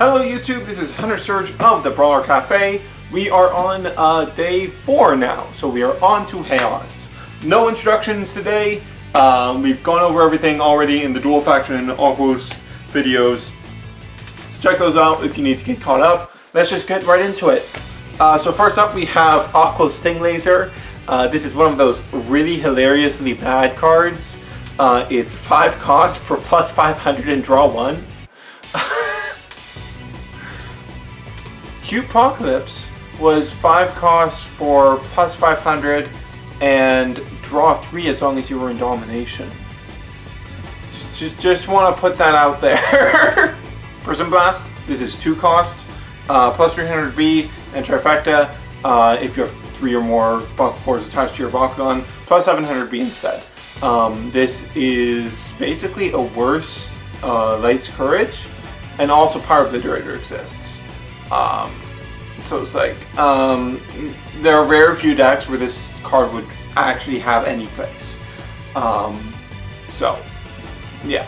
Hello YouTube, this is Hunter Surge of the Brawler Cafe. We are on day 4 now, so we are on to Haos. No introductions today. We've gone over everything already in the Dual Faction and Haos videos. So check those out if you need to get caught up. Let's just get right into it. So first up we have Aqua Sting Laser. This is one of those really hilariously bad cards. It's 5 cost for plus 500 and draw 1. Apocalypse was 5 costs for plus 500 and draw 3 as long as you were in domination. Just want to put that out there. Prison Blast, this is 2 cost, plus 300B, and Trifecta, if you have 3 or more Baku-Cores attached to your Bakugan, plus 700B instead. This is basically a worse Light's Courage, and also Power Obliterator exists. So it's like, there are very few decks where this card would actually have any place. So, yeah.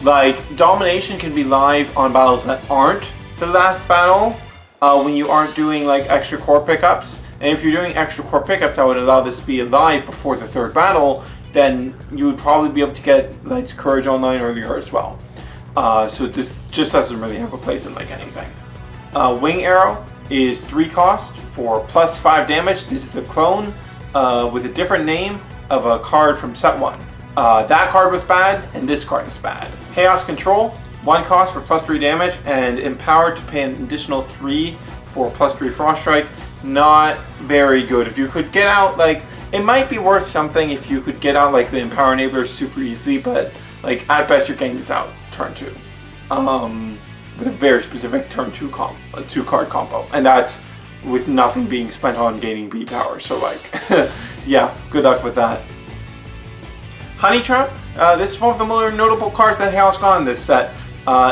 Like, Domination can be live on battles that aren't the last battle, when you aren't doing like extra core pickups. And if you're doing extra core pickups that would allow this to be alive before the 3rd battle, then you would probably be able to get Light's Courage online earlier as well. So this just doesn't really have a place in like anything. Wing Arrow is 3 cost for plus 5 damage. This is a clone with a different name of a card from set 1. That card was bad, and this card is bad. Chaos Control, 1 cost for plus 3 damage, and empowered to pay an additional 3 for plus 3 Frost Strike. Not very good. If you could get out, like, it might be worth something if you could get out like the Empower Enabler super easily, but like at best you're getting this out turn 2. With a very specific turn 2 card combo, and that's with nothing being spent on gaining B power. So like, yeah, good luck with that. Honey Trap, this is one of the more notable cards that Haos got in this set.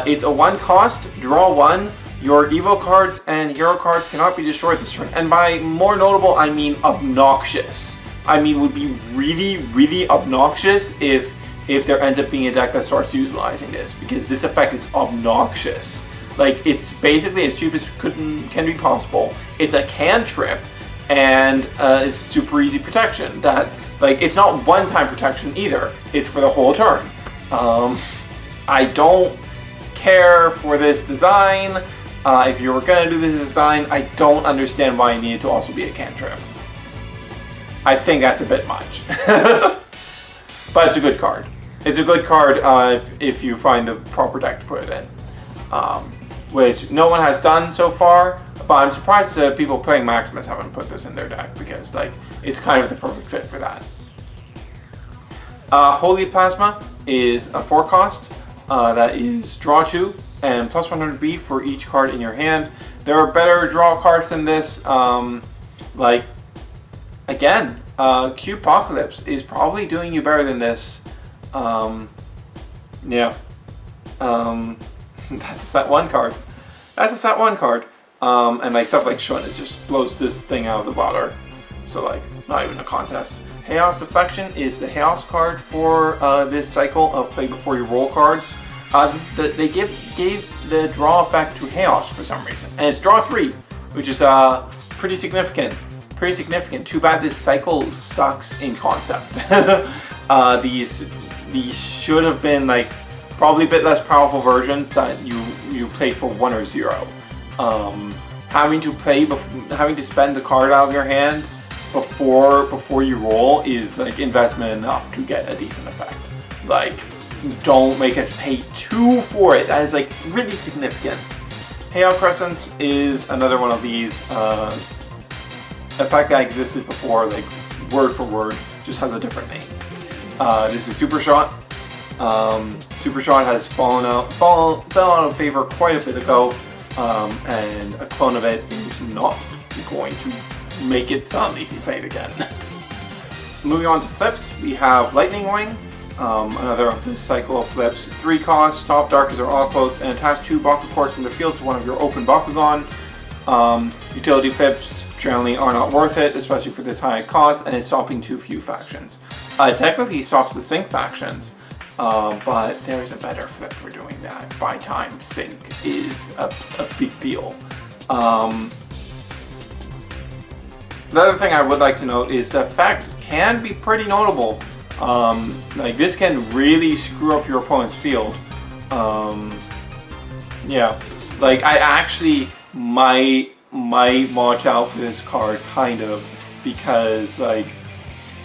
It's a 1 cost, draw 1. Your Evo cards and Hero cards cannot be destroyed this turn, and by more notable I mean obnoxious. I mean would be really, really obnoxious if there ends up being a deck that starts utilizing this, because this effect is obnoxious. Like, it's basically as cheap as can be possible. It's a cantrip, and it's super easy protection. That, like, it's not one-time protection either. It's for the whole turn. I don't care for this design. If you were gonna do this design, I don't understand why it needed to also be a cantrip. I think that's a bit much. But it's a good card. It's a good card if you find the proper deck to put it in. Which no one has done so far, but I'm surprised that people playing Maximus haven't put this in their deck, because like it's kind of the perfect fit for that. Holy Plasma is a 4 cost. That is draw 2 and plus 100B for each card in your hand. There are better draw cards than this. Like, again, Apocalypse is probably doing you better than this. Yeah. That's a set 1 card. That's a set 1 card. And like stuff like Shun, it just blows this thing out of the water. So like, not even a contest. Haos Deflection is the Haos card for this cycle of play before you roll cards. They gave the draw effect to Haos for some reason, and it's draw 3, which is pretty significant. Pretty significant. Too bad this cycle sucks in concept. These should have been like probably a bit less powerful versions that you played for 1 or 0. Having to spend the card out of your hand before you roll is like investment enough to get a decent effect. Like, don't make us pay 2 for it. That is like really significant. Hail Crescents is another one of these effect that existed before, like word for word, just has a different name. This is Super Shot. Super Shot has fell out of favor quite a bit ago, and a clone of it is not going to make it sound easy to play it again. Moving on to flips, we have Lightning Wing, another of this cycle of flips. 3 costs, stop Darkers or Aquos, and attach 2 Baku-Cores from the field to one of your open Bakugan. Utility flips generally are not worth it, especially for this high cost, and it's stopping too few factions. Technically stops the sync factions, but there is a better flip for doing that. By time sync is a big deal. The other thing I would like to note is the effect can be pretty notable. Like this can really screw up your opponent's field. Yeah, like I actually might watch out for this card kind of, because like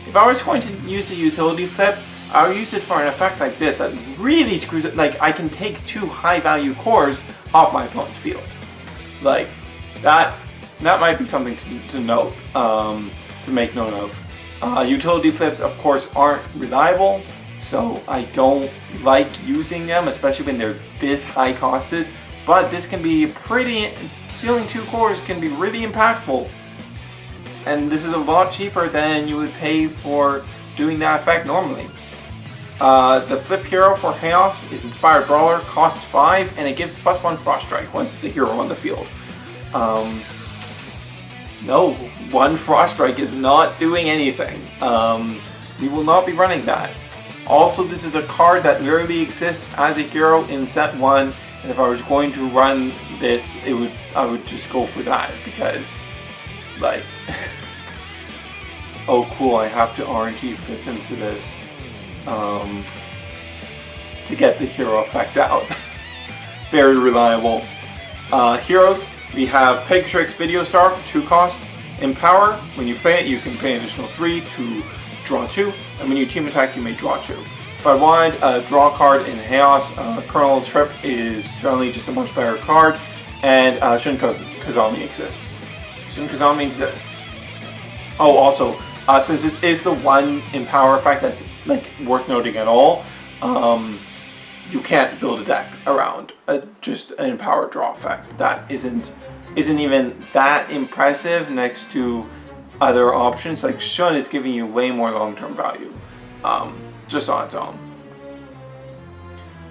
if I was going to use a utility flip, I would use it for an effect like this that really screws it. Like I can take 2 high value cores off my opponent's field. Like that might be something to note, to make note of. Utility flips, of course, aren't reliable, so I don't like using them, especially when they're this high costed. But this can be stealing 2 cores can be really impactful. And this is a lot cheaper than you would pay for doing that effect normally. The flip hero for Haos is Inspired Brawler, costs 5, and it gives +1 Frost Strike once it's a hero on the field. No, 1 Frost Strike is not doing anything. We will not be running that. Also, this is a card that literally exists as a hero in set 1, and if I was going to run this, I would just go for that, because, like, oh cool, I have to RNG flip into this to get the hero effect out. Very reliable. Heroes, we have Pegatrix Video Star for 2 cost. In power, when you play it, you can pay an additional 3 to draw 2, and when you team attack, you may draw 2. If I wanted a draw card in Haos, Colonel Trip is generally just a much better card, and Shun Kazami exists. Shun Kazami exists. Oh, also, since this is the one Empower effect that's like worth noting at all, you can't build a deck around just an Empower draw effect. That isn't even that impressive next to other options. Like Shun is giving you way more long-term value, just on its own.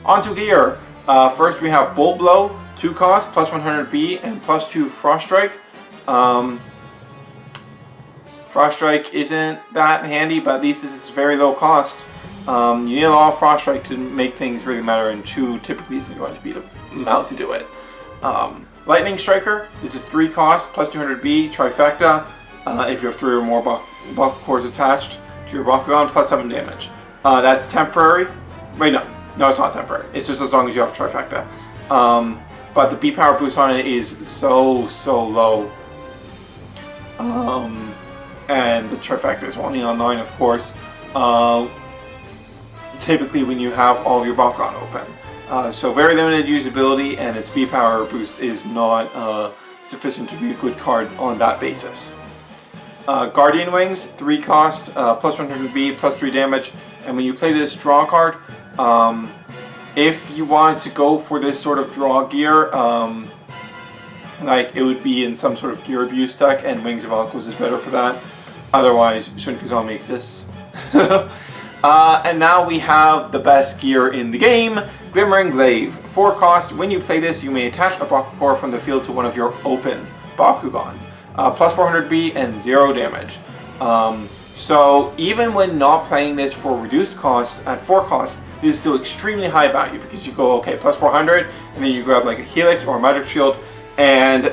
Onto gear. First we have Bolt Blow, 2 cost, +100B and +2 Frost Strike. Frost Strike isn't that handy, but at least this is very low cost. You need a lot of Frost Strike to make things really matter, and 2 typically isn't going to be the amount to do it. Lightning Striker, this is 3 cost, +200B, Trifecta. If you have 3 or more Baku cores attached to your Bakugan, +7 damage. That's temporary. Wait, no, it's not temporary. It's just as long as you have Trifecta. But the B power boost on it is so low. And the Trifecta is only on 9, of course. Typically when you have all of your Bakugan open. So very limited usability, and its B power boost is not sufficient to be a good card on that basis. Guardian Wings, 3 cost, +100B, +3 damage, and when you play this draw card, if you wanted to go for this sort of draw gear, like it would be in some sort of gear abuse deck, and Wings of Uncles is better for that. Otherwise, Shun Kazami exists. And now we have the best gear in the game, Glimmering Glaive. 4 cost, when you play this, you may attach a Baku core from the field to one of your open Bakugan. +400B and 0 damage. So even when not playing this for reduced cost, at 4 cost, this is still extremely high value, because you go, okay, +400, and then you grab like a Helix or a Magic Shield, and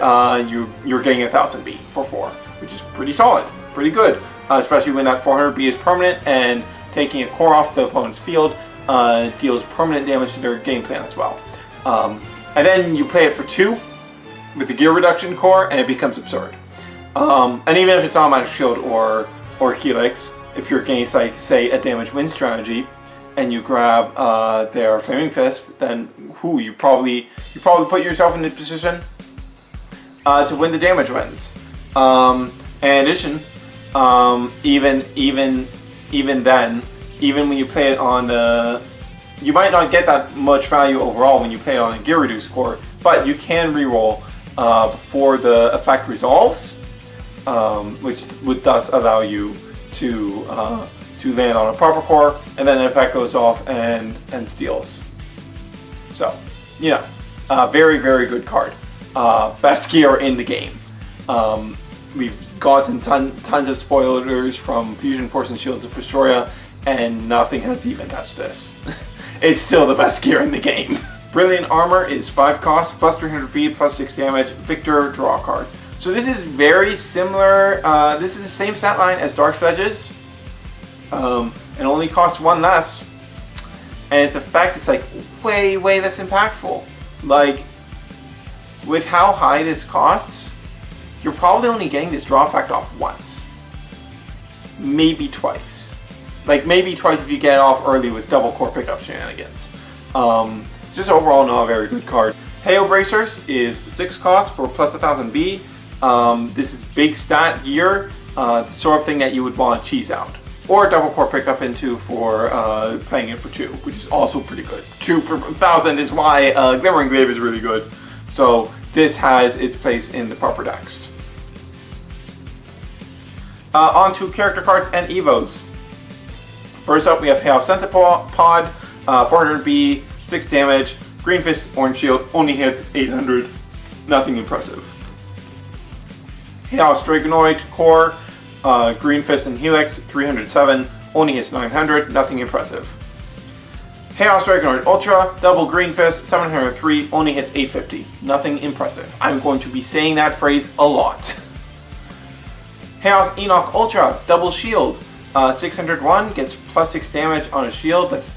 you're getting 1000B for 4, which is pretty solid, pretty good, especially when that 400B is permanent, and taking a core off the opponent's field deals permanent damage to their game plan as well. And then you play it for 2 with the gear reduction core, and it becomes absurd. And even if it's not Magic Shield or Helix, if you're against, like, say, a damage win strategy, and you grab their Flaming Fist, then you probably put yourself in a position to win the damage wins. In addition, even then, even when you play it on the, you might not get that much value overall when you play it on a gear reduced core, but you can reroll before the effect resolves, which would thus allow you to land on a proper core, and then the effect goes off and steals. So, you know, very good card. Best gear in the game. We've gotten tons of spoilers from Fusion Force and Shields of Fustoria, and nothing has even touched this. it's still the best gear in the game. Brilliant Armor is 5 cost, plus 300B, plus 6 damage. Victor, draw a card. So this is very similar. This is the same stat line as Dark Sledges, and only costs 1 less. And its effect is like way less impactful. Like, with how high this costs, you're probably only getting this draw effect off once. Maybe twice. Like, maybe twice if you get it off early with double core pickup shenanigans. It's just overall not a very good card. Haos Bracers is 6 cost for plus 1000B. This is big stat gear, the sort of thing that you would want to cheese out. Or double core pickup into for playing it for 2, which is also pretty good. 2 for 1000 is why Glimmering Glaive is really good. So this has its place in the proper decks. On to character cards and evos. First up we have Haos Centipod, 400B, 6 damage, Green Fist, Orange Shield, only hits 800, nothing impressive. Haos Dragonoid Core, Green Fist and Helix, 307, only hits 900, nothing impressive. Haos Dragonoid Ultra, double Green Fist, 703, only hits 850, nothing impressive. I'm going to be saying that phrase a lot. Haos Enoch Ultra, double Shield, 601, gets plus 6 damage on a shield. That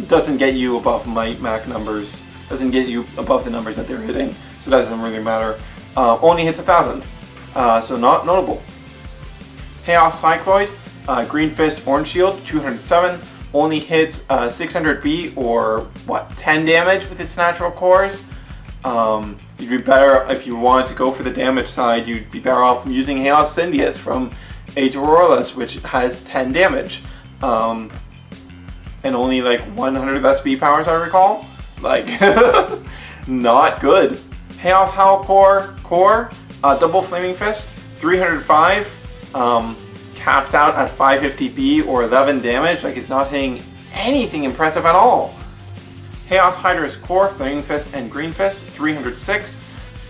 doesn't get you above my MAC numbers, doesn't get you above the numbers that they're hitting, so that doesn't really matter. Only hits 1000, so not notable. Haos Cycloid, Green Fist, Orange Shield, 207, only hits 600B or what, 10 damage with its natural cores. You'd be better, if you wanted to go for the damage side, you'd be better off using Haos Syndius from Age of Aurorus, which has 10 damage. And only like 100 less B powers, I recall. Like, not good. Haos Howl Core, double Flaming Fist, 305, caps out at 550B or 11 damage. Like, it's not hitting anything impressive at all. Haos Hydra's Core, Flaming Fist and Green Fist, 306,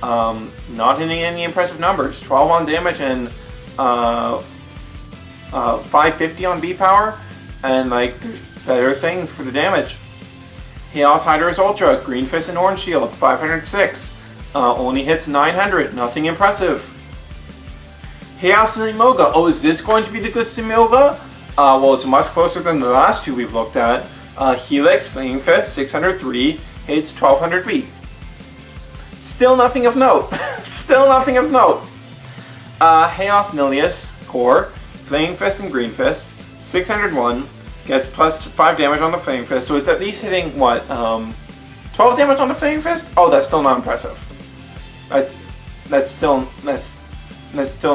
not hitting any impressive numbers. 12 on damage and 550 on B power, and like, there's better things for the damage. Haos Hydra's Ultra, Green Fist and Orange Shield, 506, only hits 900, nothing impressive. Haos Simoga, oh, is this going to be the good Simoga? Well, it's much closer than the last 2 we've looked at. Helix, Flaming Fist, 603, hits 1200B. Still nothing of note. Still nothing of note. Haos Nilius Core, Flaming Fist and Green Fist, 601, gets plus 5 damage on the Flaming Fist, so it's at least hitting, what, 12 damage on the Flaming Fist? Oh, that's still not impressive. That's still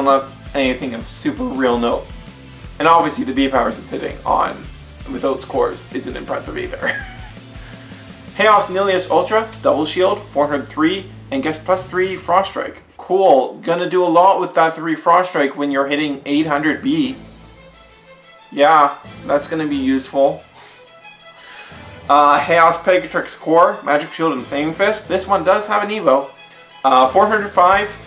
not anything of super real note. And obviously the B powers it's hitting on with those cores isn't impressive either. Haos Nilius Ultra, double shield, 403, and gets plus 3 Frost Strike. Cool, gonna do a lot with that 3 Frost Strike when you're hitting 800B. Yeah, that's gonna be useful. Haos Pegatrix Core, Magic Shield and Flaming Fist. This one does have an Evo. 405.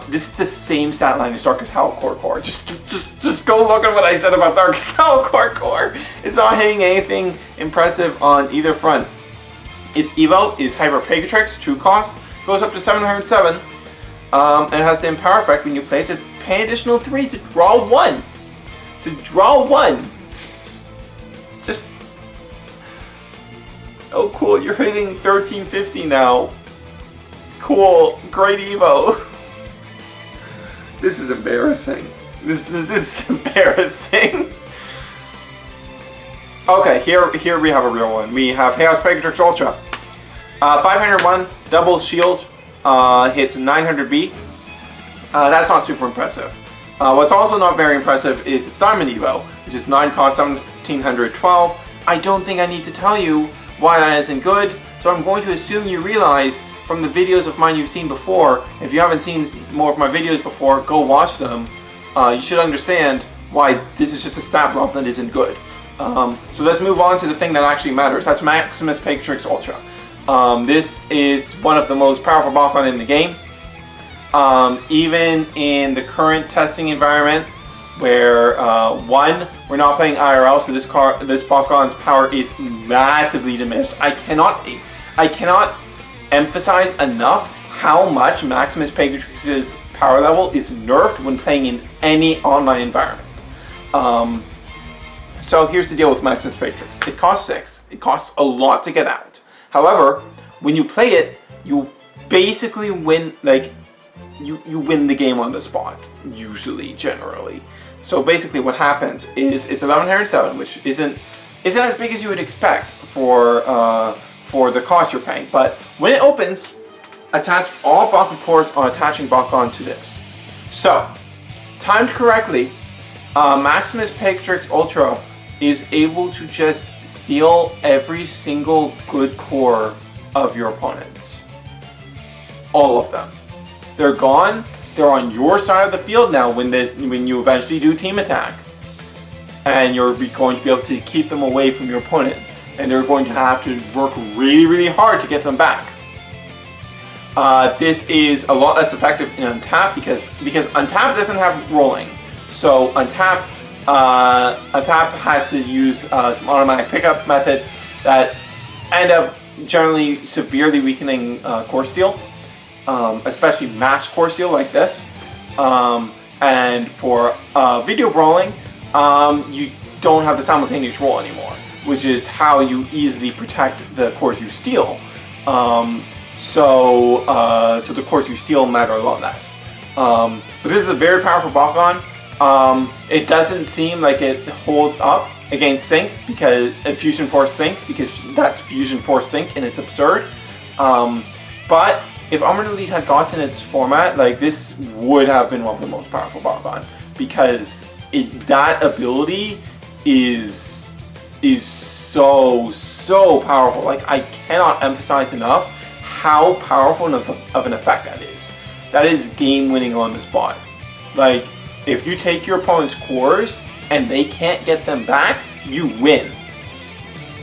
This is the same stat line as Darkest Howl Core. Just go look at what I said about Darkest Howl Core. It's not hitting anything impressive on either front. Its Evo is Hyper Pegatrix, 2 cost, goes up to 707, and it has the Empower effect when you play it to pay an additional 3 to draw 1. To draw 1. Just... oh cool, you're hitting 1350 now. Cool, great Evo. This is embarrassing. This is embarrassing. Okay, here we have a real one. We have Haos Pegatrix Ultra. 501, double shield, hits 900B. That's not super impressive. What's also not very impressive is its Diamond Evo, which is 9 cost, 1712. I don't think I need to tell you why that isn't good, so I'm going to assume you realize from the videos of mine you've seen before. If you haven't seen more of my videos before, go watch them. You should understand why this is just a stat block that isn't good. So let's move on to the thing that actually matters. That's Maximus Pegatrix Ultra. This is one of the most powerful Bakugan in the game. Even in the current testing environment, where one, we're not playing IRL, so this Bakugan's power is massively diminished. I cannot emphasize enough how much Maximus Pegatrix's power level is nerfed when playing in any online environment. So here's the deal with Maximus Pegatrix. It costs 6. It costs a lot to get out. However, when you play it, you basically win, like, you win the game on the spot, usually, generally. So basically what happens is it's 1107, which isn't as big as you would expect for the cost you're paying. But when it opens, attach all Baku cores on attaching Bakugan to this. So, timed correctly, Maximus Pegatrix Ultra is able to just steal every single good core of your opponents. All of them. They're gone. They're on your side of the field now when you eventually do team attack. And you're going to be able to keep them away from your opponent. And they're going to have to work really, really hard to get them back. This is a lot less effective in Untap because Untap doesn't have rolling. So Untap has to use some automatic pickup methods that end up generally severely weakening core steal, especially mass core steal like this. And for video brawling, you don't have the simultaneous roll anymore, which is how you easily protect the cores you steal. So the cores you steal matter a lot less. But this is a very powerful Bakugan. It doesn't seem like it holds up against Sync because Fusion Force Sync, because that's Fusion Force Sync and it's absurd. But if Armored Elite had gotten its format, like, this would have been one of the most powerful Bakugan, because that ability is so powerful. Like, I cannot emphasize enough how powerful of an effect that is. That is game winning on the spot. Like, if you take your opponent's cores and they can't get them back, you win.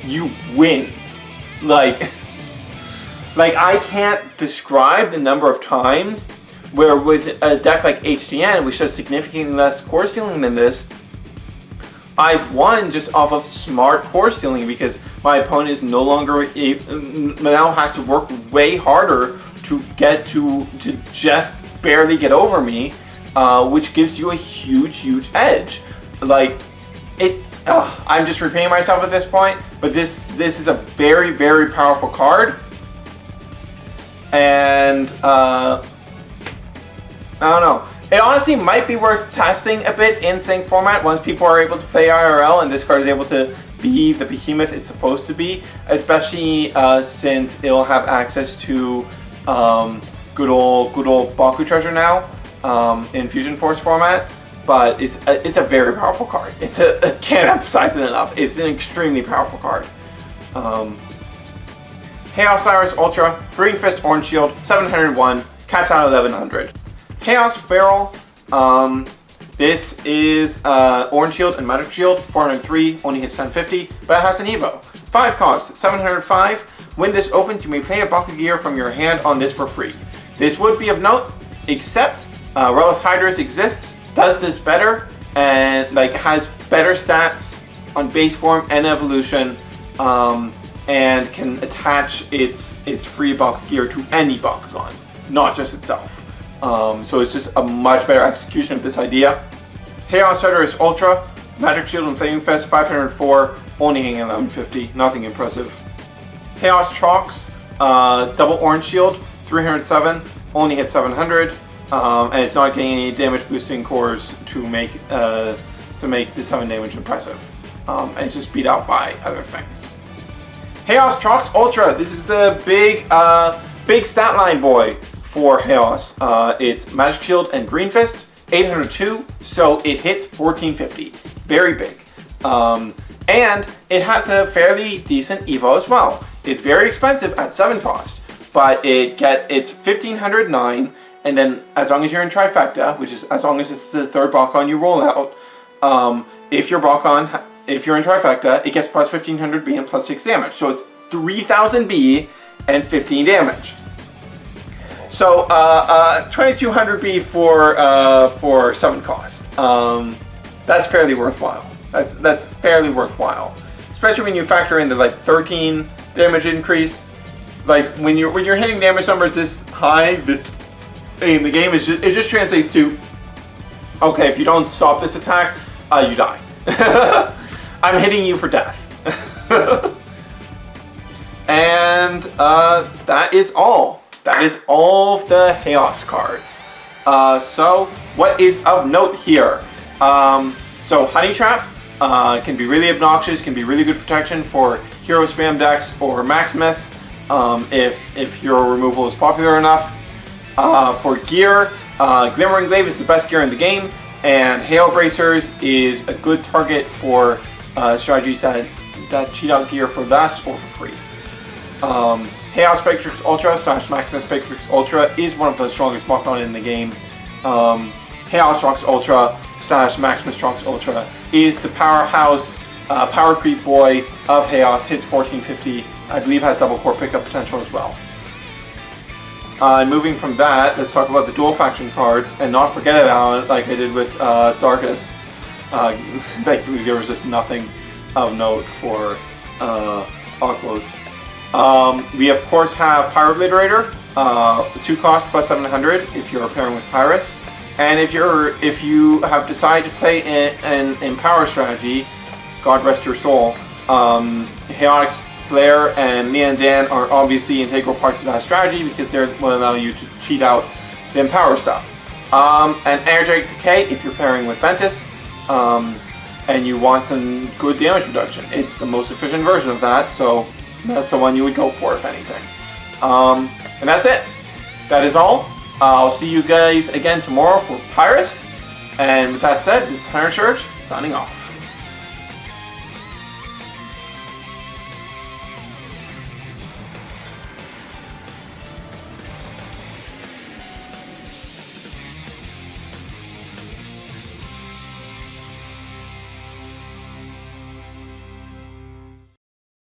You win. Like I can't describe the number of times where with a deck like HTN, which does significantly less core stealing than this, I've won just off of smart core stealing because my opponent is no longer now has to work way harder to get to just barely get over me, which gives you a huge edge. Like, I'm just repeating myself at this point, but this is a very powerful card, and I don't know. It honestly might be worth testing a bit in Sync format once people are able to play IRL and this card is able to be the behemoth it's supposed to be, especially since it'll have access to good old Baku treasure now in Fusion Force format. But it's a very powerful card. I can't emphasize it enough. It's an extremely powerful card. Haos Cyrus Ultra, Green Fist Orange Shield, 701, caps out at 1100. Haos Feral, this is Orange Shield and Magic Shield, 403, only hits 1050, but it has an Evo. 5 cost, 705. When this opens, you may play a Baku-Gear from your hand on this for free. This would be of note, except Relic Hydras exists, does this better, and has better stats on base form and evolution, and can attach its free Baku-Gear to any Bakugan, not just itself. So it's just a much better execution of this idea. Haos Cyrus Ultra, Magic Shield and Flaming Fist, 504, only hitting 1150, nothing impressive. Haos Trox, double Orange Shield, 307, only hit 700, and it's not getting any damage boosting cores to make the 7 damage impressive. And it's just beat out by other things. Haos Trox Ultra, this is the big stat line boy for Haos. It's Magic Shield and Green Fist, 802, so it hits 1450. Very big. And it has a fairly decent Evo as well. It's very expensive at 7 cost, but it's 1509, and then as long as you're in Trifecta, which is as long as it's the third Bakugan you roll out, if you're in Trifecta, it gets plus 1500 B and plus 6 damage. So it's 3000 B and 15 damage. So 2200 B for 7 cost. that's fairly worthwhile. That's fairly worthwhile, especially when you factor in the like 13 damage increase. Like when you're hitting damage numbers this high, this in the game it just translates to, okay, if you don't stop this attack, you die. I'm hitting you for death. And that is all. That is all of the Haos cards. So what is of note here? So Honey Trap can be really obnoxious, can be really good protection for hero spam decks or Maximus if hero removal is popular enough. For gear, Glimmering Glaive is the best gear in the game, and Hail Bracers is a good target for strategies that cheat out gear for less or for free. Haos Spectrix Ultra / Maximus Spectrix Ultra is one of the strongest Bakugan in the game. Haos Strong's Ultra / Maximus Strong's Ultra is the powerhouse power creep boy of Haos, hits 1450, I believe has double core pickup potential as well. Moving from that, let's talk about the dual faction cards and not forget about it like I did with Darkus. Thankfully there was just nothing of note for Aquos. We of course have Pyro Obliterator, 2 cost plus 700 if you're pairing with Pyrus. And if you have decided to play in power strategy, God rest your soul, Chaotic Flare and Lian Dan are obviously integral parts of that strategy because they will allow you to cheat out the Empower stuff. And Energetic Decay if you're pairing with Ventus, and you want some good damage reduction. It's the most efficient version of that, so that's the one you would go for if anything. And that's it. That is all. I'll see you guys again tomorrow for Pyrus. And with that said, this is Hunter Church signing off.